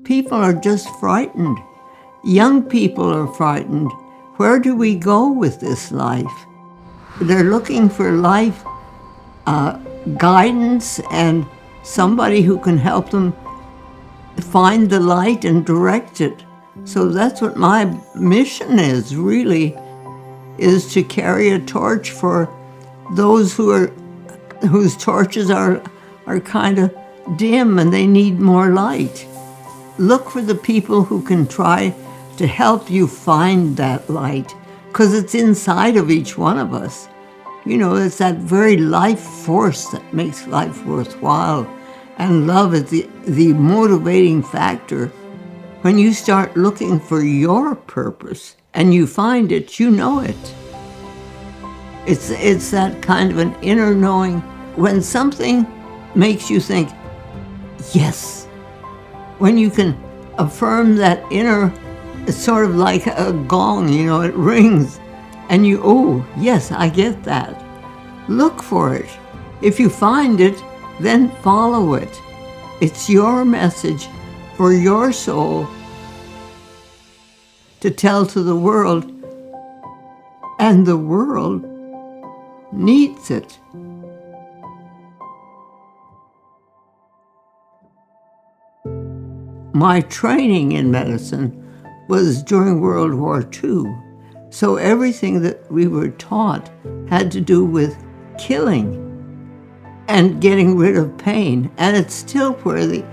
People are just frightened. Young people are frightened. Where do we go with this life? They're looking for life guidance and somebody who can help them find the light and direct it. So that's what my mission is, really, is to carry a torch for those whose torches are kind of dim and they need more light. Look for the people who can try to help you find that light, because it's inside of each one of us. You know, it's that very life force that makes life worthwhile. And love is the motivating factor. When you start looking for your purpose and you find it, you know it. It's that kind of an inner knowing. When something makes you think, yes, when you can affirm that inner, it's sort of like a gong, you know, it rings, and you, oh, yes, I get that. Look for it. If you find it, then follow it. It's your message for your soul to tell to the world, and the world needs it. My training in medicine was during World War II, so everything that we were taught had to do with killing and getting rid of pain, and it's still where the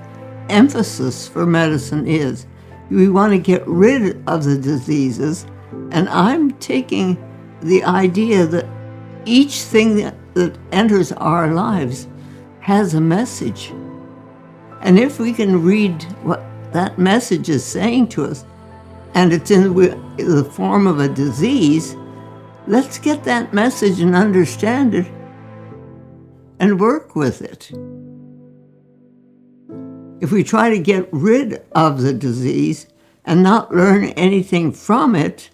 emphasis for medicine is. We want to get rid of the diseases, and I'm taking the idea that each thing that enters our lives has a message. And if we can read what that message is saying to us, and it's in the form of a disease, let's get that message and understand it and work with it. If we try to get rid of the disease and not learn anything from it,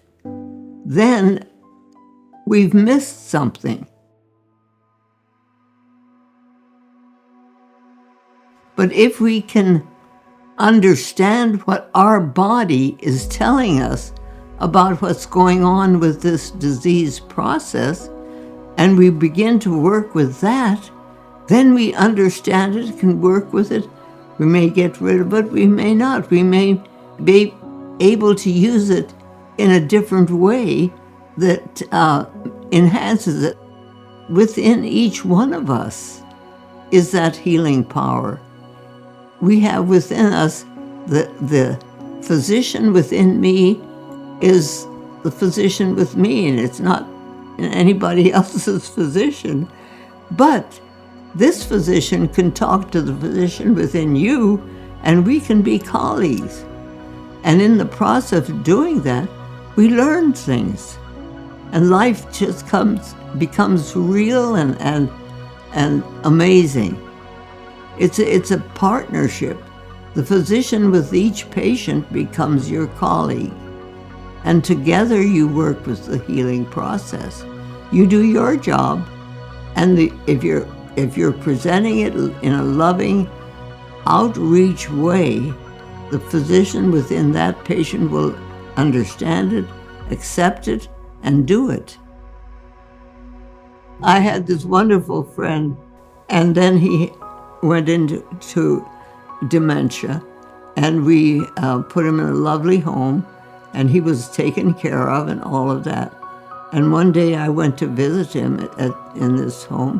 then we've missed something. But if we can understand what our body is telling us about what's going on with this disease process, and we begin to work with that, then we understand it, can work with it. We may get rid of it, we may not. We may be able to use it in a different way that enhances it. Within each one of us is that healing power. We have within us the physician within me is the physician with me, and it's not anybody else's physician. But this physician can talk to the physician within you, and we can be colleagues. And in the process of doing that, we learn things. And life just becomes real and amazing. It's a partnership. The physician with each patient becomes your colleague. And together you work with the healing process. You do your job, and if you're presenting it in a loving, outreach way, the physician within that patient will understand it, accept it, and do it. I had this wonderful friend, and then he went into dementia, and we put him in a lovely home, and he was taken care of and all of that. And one day I went to visit him in this home,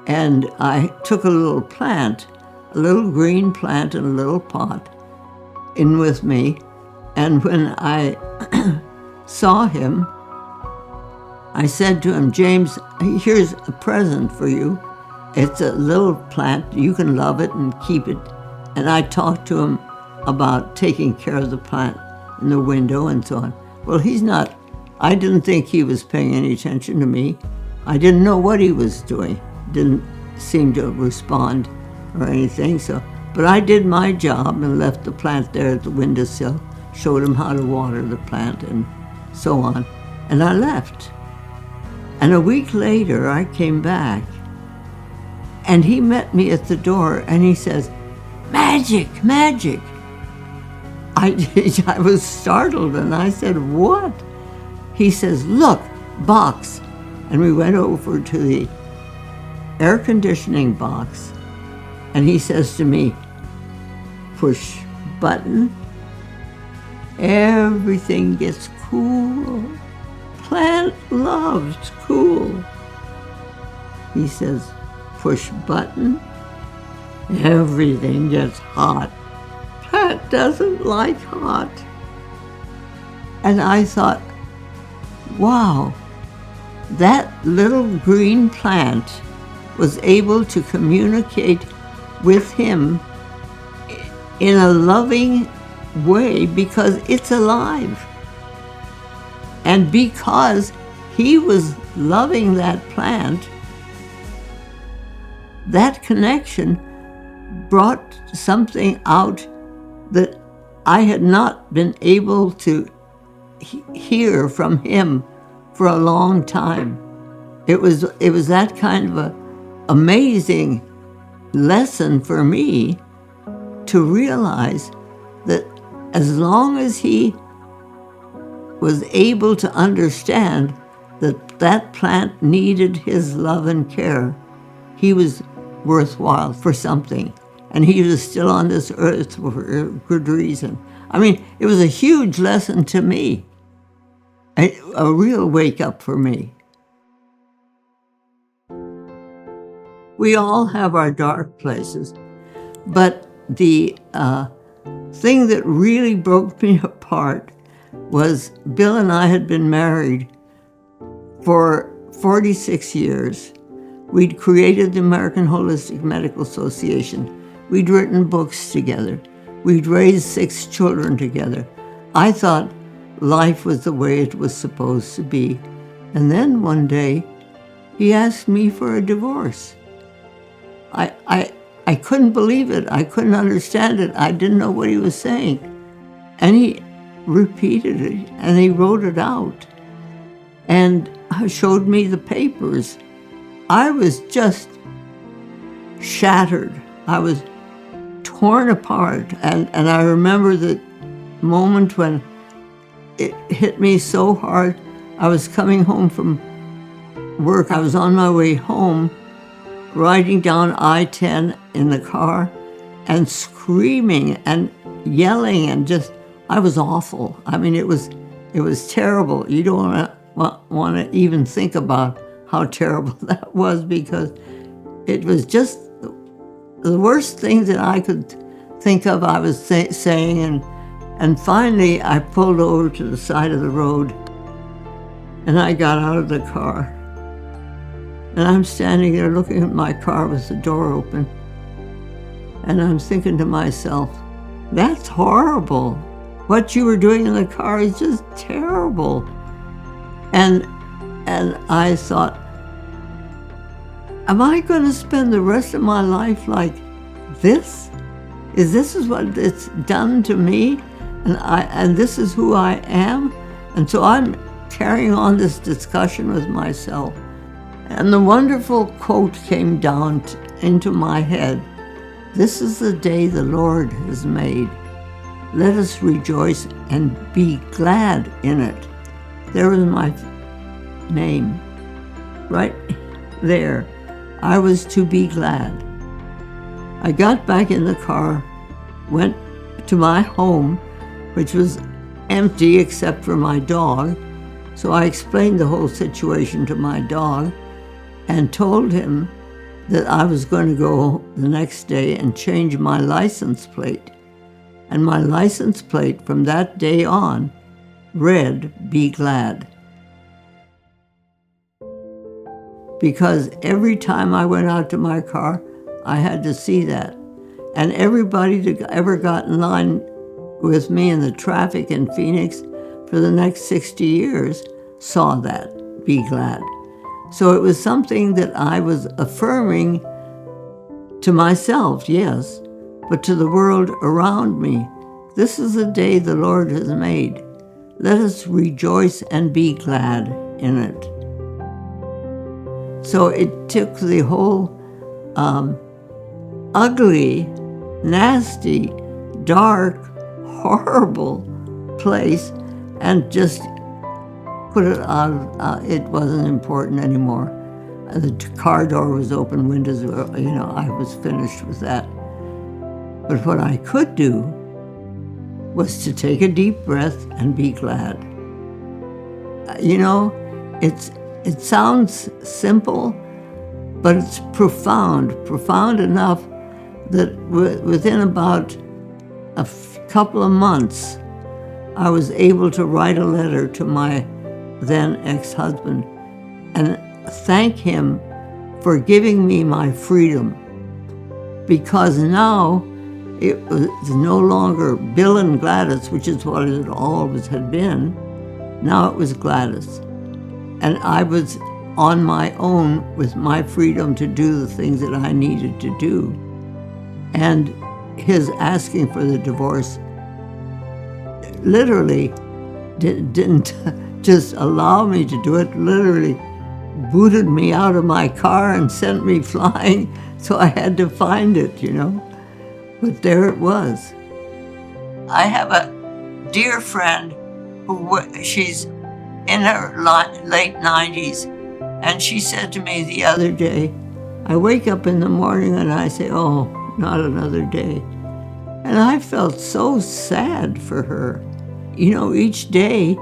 and I took a little plant, a little green plant in a little pot in with me. And when I saw him, I said to him, James, here's a present for you. It's a little plant. You can love it and keep it. And I talked to him about taking care of the plant in the window and so on. Well, I didn't think he was paying any attention to me. I didn't know what he was doing. Didn't seem to respond or anything. But I did my job and left the plant there at the windowsill, showed him how to water the plant and so on. And I left. And a week later, I came back, and he met me at the door, and he says, magic, magic. I was startled, and I said, "What?" He says, "Look, box." And we went over to the air conditioning box, and he says to me, "Push button, everything gets cool. Plant loves cool." He says, "Push button, everything gets hot. Plant doesn't like hot." And I thought, wow, that little green plant was able to communicate with him in a loving way because it's alive. And because he was loving that plant, that connection brought something out that I had not been able to hear from him for a long time. It was that kind of a amazing lesson for me to realize that as long as he was able to understand that that plant needed his love and care, he was worthwhile for something. And he was still on this earth for a good reason. I mean, it was a huge lesson to me, a real wake-up for me. We all have our dark places, but the thing that really broke me apart was Bill and I had been married for 46 years. We'd created the American Holistic Medical Association. We'd written books together. We'd raised 6 children together. I thought life was the way it was supposed to be. And then one day, he asked me for a divorce. I couldn't believe it. I couldn't understand it. I didn't know what he was saying. And he repeated it, and he wrote it out and showed me the papers. I was just shattered. I was torn apart. And I remember the moment when it hit me so hard. I was coming home from work. I was on my way home, riding down I-10 in the car and screaming and yelling and just, I was awful. I mean, it was terrible. You don't want to even think about how terrible that was, because it was just the worst thing that I could think of. I was saying, and finally I pulled over to the side of the road, and I got out of the car, and I'm standing there looking at my car with the door open, and I'm thinking to myself, that's horrible. What you were doing in the car is just terrible. And I thought, am I going to spend the rest of my life like this? This is what it's done to me, and this is who I am? And so I'm carrying on this discussion with myself. And the wonderful quote came down into my head. This is the day the Lord has made. Let us rejoice and be glad in it. There was my name, right there. I was to be glad. I got back in the car, went to my home, which was empty except for my dog. So I explained the whole situation to my dog and told him that I was going to go the next day and change my license plate. And my license plate from that day on read, "Be glad." Because every time I went out to my car, I had to see that. And everybody that ever got in line with me in the traffic in Phoenix for the next 60 years saw that, "Be glad." So it was something that I was affirming to myself, yes, but to the world around me. This is the day the Lord has made. Let us rejoice and be glad in it. So it took the whole ugly, nasty, dark, horrible place and just put it out. It wasn't important anymore. The car door was open, windows were, I was finished with that. But what I could do was to take a deep breath and be glad. It sounds simple, but it's profound enough that within about a couple of months, I was able to write a letter to my then ex-husband and thank him for giving me my freedom, because now it was no longer Bill and Gladys, which is what it always had been. Now it was Gladys. And I was on my own with my freedom to do the things that I needed to do. And his asking for the divorce literally didn't just allow me to do it, literally booted me out of my car and sent me flying, so I had to find it, But there it was. I have a dear friend who she's in her late 90s, and she said to me the other day, I wake up in the morning and I say, oh, not another day. And I felt so sad for her. Each day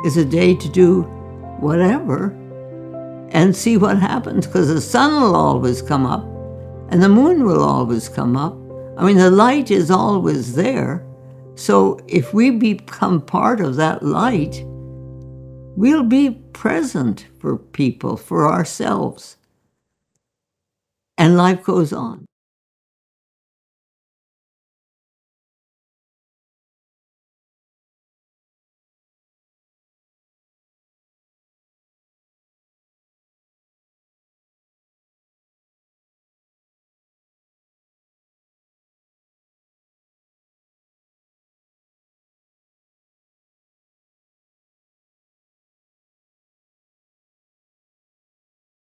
is a day to do whatever and see what happens, because the sun will always come up and the moon will always come up. The light is always there. So if we become part of that light, we'll be present for people, for ourselves. And life goes on.